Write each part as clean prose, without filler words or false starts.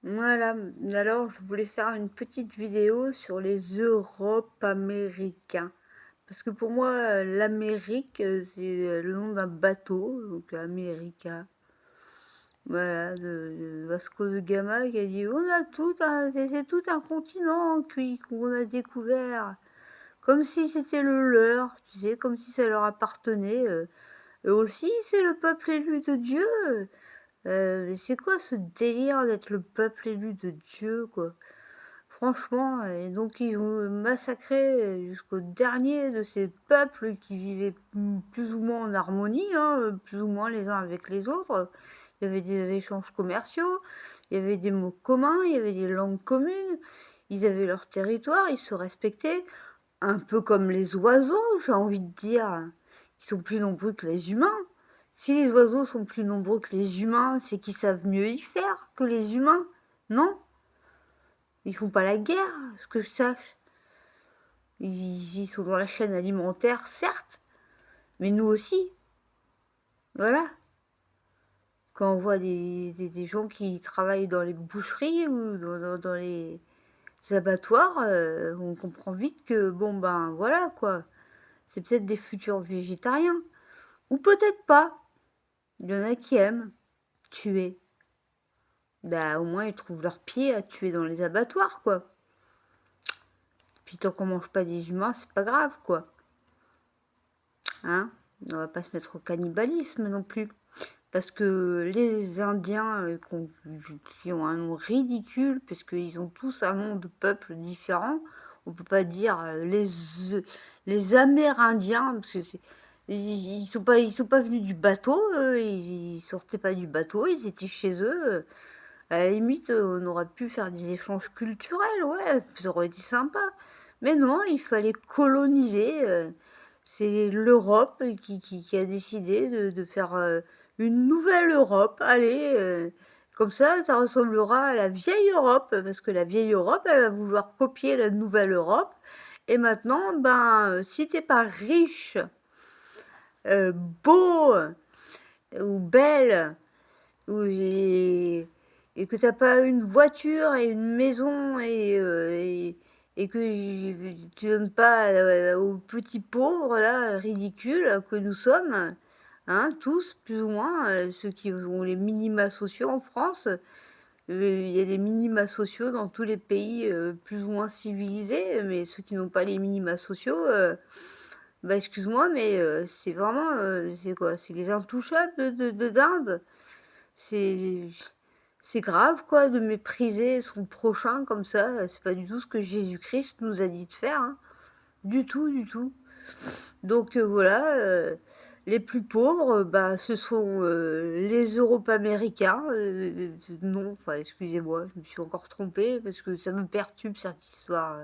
Voilà, alors je voulais faire une petite vidéo sur les Europes américains. Parce que pour moi, l'Amérique, c'est le nom d'un bateau, donc America. Voilà, de Vasco de Gama qui a dit on a tout un, c'est tout un continent qu'on a découvert. Comme si c'était le leur, tu sais, comme si ça leur appartenait. Eux aussi, c'est le peuple élu de Dieu. Mais c'est quoi ce délire d'être le peuple élu de Dieu, quoi? Franchement, et donc ils ont massacré jusqu'au dernier de ces peuples qui vivaient plus ou moins en harmonie, hein, plus ou moins les uns avec les autres. Il y avait des échanges commerciaux, il y avait des mots communs, il y avait des langues communes, ils avaient leur territoire, ils se respectaient, un peu comme les oiseaux, j'ai envie de dire, qui sont plus nombreux que les humains. Si les oiseaux sont plus nombreux que les humains, c'est qu'ils savent mieux y faire que les humains, non? Ils font pas la guerre, ce que je sache. Ils sont dans la chaîne alimentaire, certes, mais nous aussi. Voilà. Quand on voit des gens qui travaillent dans les boucheries ou dans les abattoirs, on comprend vite que, bon, ben voilà, quoi. C'est peut-être des futurs végétariens. Ou peut-être pas. Il y en a qui aiment tuer. Bah, au moins, ils trouvent leur pied à tuer dans les abattoirs, quoi. Puis tant qu'on mange pas des humains, c'est pas grave, quoi. Hein? On va pas se mettre au cannibalisme non plus. Parce que les Indiens qui ont un nom ridicule, parce qu'ils ont tous un nom de peuple différent, on peut pas dire les Amérindiens, parce que ils sont pas venus du bateau, ils sortaient pas du bateau, ils étaient chez eux. À la limite, on aurait pu faire des échanges culturels, ouais, ça aurait été sympa. Mais non, il fallait coloniser. C'est l'Europe qui a décidé de faire une nouvelle Europe. Allez, comme ça ressemblera à la vieille Europe, parce que la vieille Europe, elle va vouloir copier la nouvelle Europe. Et maintenant, ben, si t'es pas riche, beau ou belle, et que t'as pas une voiture et une maison et que tu donnes pas aux petits pauvres là ridicules que nous sommes, hein, tous plus ou moins, ceux qui ont les minima sociaux en France. Il y a des minima sociaux dans tous les pays plus ou moins civilisés, mais ceux qui n'ont pas les minima sociaux, bah excuse-moi, mais c'est vraiment, c'est quoi? C'est les intouchables d'Inde. C'est c'est grave quoi de mépriser son prochain comme ça, c'est pas du tout ce que Jésus-Christ nous a dit de faire, hein. Du tout, du tout. Donc voilà, les plus pauvres, bah, ce sont, les Europaméricains, non, enfin excusez-moi, je me suis encore trompée parce que ça me perturbe cette histoire.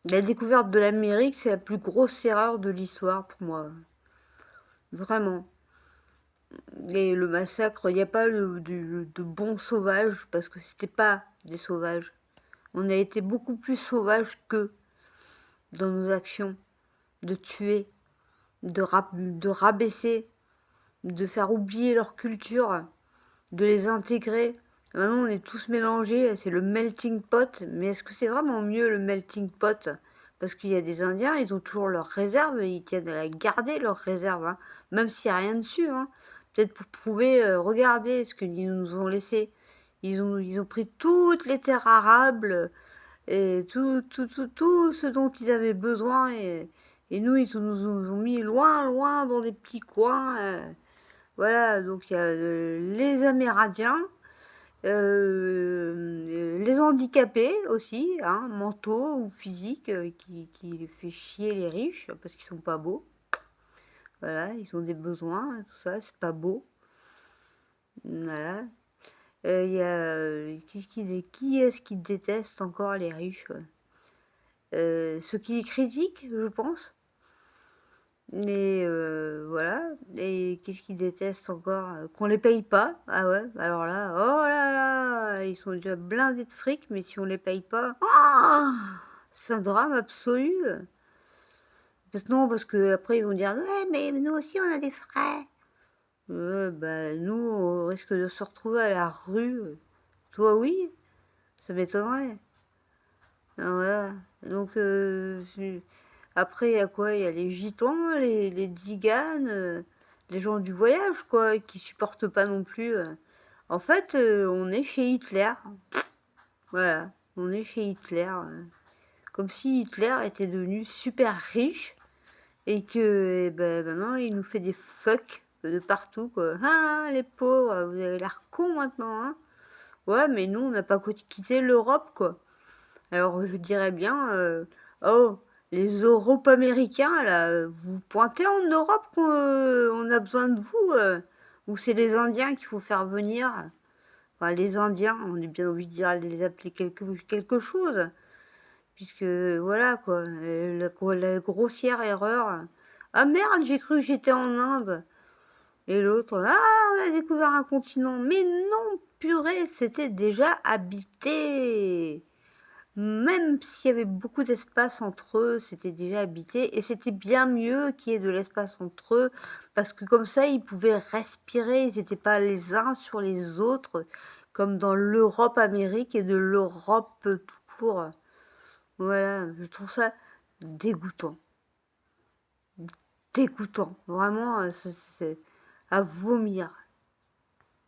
La découverte de l'Amérique, c'est la plus grosse erreur de l'histoire pour moi, vraiment. Et le massacre, il n'y a pas de bons sauvages, parce que c'était pas des sauvages. On a été beaucoup plus sauvages qu'eux dans nos actions, de tuer, de rabaisser, de faire oublier leur culture, de les intégrer. Maintenant, on est tous mélangés, c'est le melting pot. Mais est-ce que c'est vraiment mieux le melting pot? Parce qu'il y a des Indiens, ils ont toujours leurs réserves, et ils tiennent à la garder, leurs réserves, hein, même s'il n'y a rien dessus, hein. Peut-être pour prouver, regardez ce qu'ils nous ont laissé. Ils ont pris toutes les terres arables et tout ce dont ils avaient besoin. Et nous, nous ont mis loin, loin dans des petits coins. Voilà, donc il y a les Amérindiens, les handicapés aussi, hein, mentaux ou physiques, qui fait chier les riches parce qu'ils sont pas beaux. Voilà, ils ont des besoins, tout ça, c'est pas beau. Voilà. Il y a, qui est-ce qui déteste encore les riches? Ceux qui les critiquent, je pense. Mais voilà. Et qu'est-ce qu'ils détestent encore? Qu'on les paye pas. Ah ouais, alors là, oh là là, ils sont déjà blindés de fric, mais si on les paye pas, oh, c'est un drame absolu. Non, parce que après ils vont dire, ouais, mais nous aussi on a des frais. Bah, nous, on risque de se retrouver à la rue. Toi, oui, ça m'étonnerait. Ah, voilà. Donc, après, il y a quoi? Il y a les gitans, les tziganes, les gens du voyage, quoi, qui supportent pas non plus. En fait, on est chez Hitler. Voilà, on est chez Hitler. Comme si Hitler était devenu super riche et que ben, maintenant il nous fait des fucks de partout, quoi. Ah, les pauvres, vous avez l'air cons maintenant, hein. Ouais, mais nous, on n'a pas quitté l'Europe, quoi. Alors je dirais bien, oh, les Européens-Américains, là, vous pointez en Europe qu'on on a besoin de vous, ou c'est les Indiens qu'il faut faire venir. Enfin, les Indiens, on est bien obligé de les appeler quelque chose, puisque voilà quoi, la grossière erreur. Ah merde, j'ai cru que j'étais en Inde. Et l'autre, ah, on a découvert un continent. Mais non, purée, c'était déjà habité. Même s'il y avait beaucoup d'espace entre eux, c'était déjà habité. Et c'était bien mieux qu'il y ait de l'espace entre eux, parce que comme ça, ils pouvaient respirer. Ils n'étaient pas les uns sur les autres, comme dans l'Europe-Amérique et de l'Europe tout court. Voilà, je trouve ça dégoûtant. Dégoûtant. Vraiment, c'est à vomir.